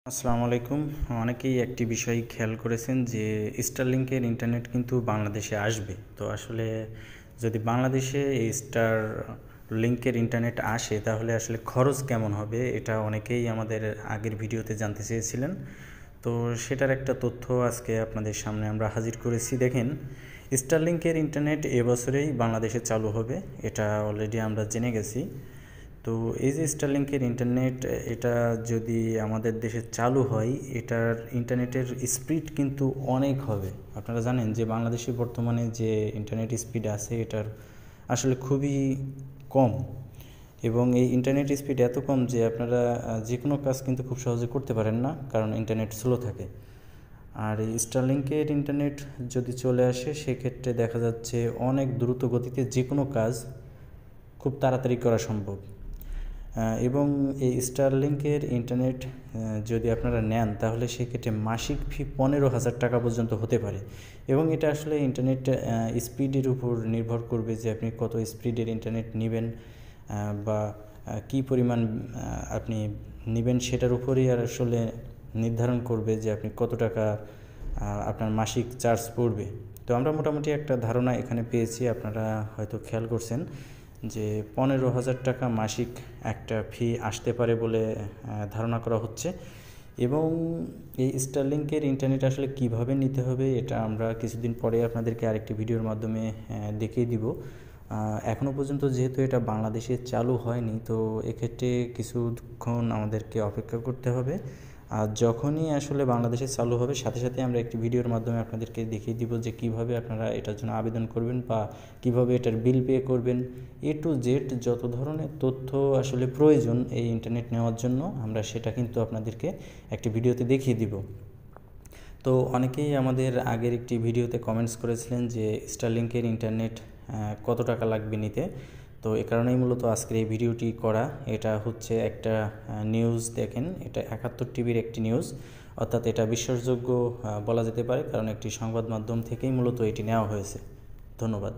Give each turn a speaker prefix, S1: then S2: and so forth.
S1: আসসালামু আলাইকুম। অনেকেই একটি বিষয় খেয়াল করেছেন যে স্টারলিংকের ইন্টারনেট কিন্তু বাংলাদেশে আসবে। তো আসলে যদি বাংলাদেশে এই স্টারলিংকের ইন্টারনেট আসে তাহলে আসলে খরচ কেমন হবে, এটা অনেকেই আমাদের আগের ভিডিওতে জানতে চেয়েছিলেন। তো সেটার একটা তথ্য আজকে আপনাদের সামনে আমরা হাজির করেছি। দেখেন, স্টারলিংকের ইন্টারনেট এবছরেই বাংলাদেশে চালু হবে, এটা অলরেডি আমরা জেনে গেছি। তো এই যে স্টারলিংকের ইন্টারনেট, এটা যদি আমাদের দেশে চালু হয়, এটার ইন্টারনেটের স্পিড কিন্তু অনেক হবে। আপনারা জানেন যে বাংলাদেশে বর্তমানে যে ইন্টারনেট স্পিড আছে এটার আসলে খুবই কম, এবং এই ইন্টারনেট স্পিড এত কম যে আপনারা যে কোনো কাজ কিন্তু খুব সহজে করতে পারেন না, কারণ ইন্টারনেট স্লো থাকে। আর এই স্টারলিংকের ইন্টারনেট যদি চলে আসে সেক্ষেত্রে দেখা যাচ্ছে অনেক দ্রুত গতিতে যে কোনো কাজ খুব তাড়াতাড়ি করা সম্ভব। এবং এই স্টারলিংকের ইন্টারনেট যদি আপনারা নেন তাহলে সেক্ষেত্রে মাসিক ফি 15,000 টাকা পর্যন্ত হতে পারে। এবং এটা আসলে ইন্টারনেট স্পিডের উপর নির্ভর করবে যে আপনি কত স্পিডের ইন্টারনেট নেবেন বা কী পরিমাণ আপনি নেবেন, সেটার উপরেই আর আসলে নির্ধারণ করবে যে আপনি কত টাকা আপনার মাসিক চার্জ পড়বে। তো আমরা মোটামুটি একটা ধারণা এখানে পেয়েছি, আপনারা হয়তো খেয়াল করছেন যে 15,000 টাকা মাসিক একটা ফি আসতে পারে বলে ধারণা করা হচ্ছে। এবং এই স্টারলিংকের ইন্টারনেট আসলে কিভাবে নিতে হবে এটা আমরা কিছুদিন পরে আপনাদেরকে আরেকটি ভিডিওর মাধ্যমে দেখিয়ে দিব। এখনও পর্যন্ত যেহেতু এটা বাংলাদেশে চালু হয়নি, তো এক্ষেত্রে কিছুক্ষণ আমাদেরকে অপেক্ষা করতে হবে। আর যখনই আসলে বাংলাদেশে চালু হবে সাথে সাথে আমরা একটি ভিডিওর মাধ্যমে আপনাদেরকে দেখিয়ে দিব যে কিভাবে আপনারা এটার জন্য আবেদন করবেন বা কিভাবে এটার বিল পে করবেন। এ টু জেড যত ধরনের তথ্য আসলে প্রয়োজন এই ইন্টারনেট নেওয়ার জন্য আমরা সেটা কিন্তু আপনাদেরকে একটি ভিডিওতে দেখিয়ে দিব। তো অনেকেই আমাদের আগের একটি ভিডিওতে কমেন্টস করেছিলেন যে স্টারলিংকের ইন্টারনেট কত টাকা লাগবে নিতে। তো এ কারণেই মূলত আজকের এই ভিডিওটি করা। এটা হচ্ছে একটা নিউজ, দেখেন এটা 71 টিভির একটি নিউজ, অর্থাৎ এটা বিশ্বাসযোগ্য বলা যেতে পারে, কারণ একটি সংবাদ মাধ্যম থেকেই মূলত এটি নেওয়া হয়েছে। ধন্যবাদ।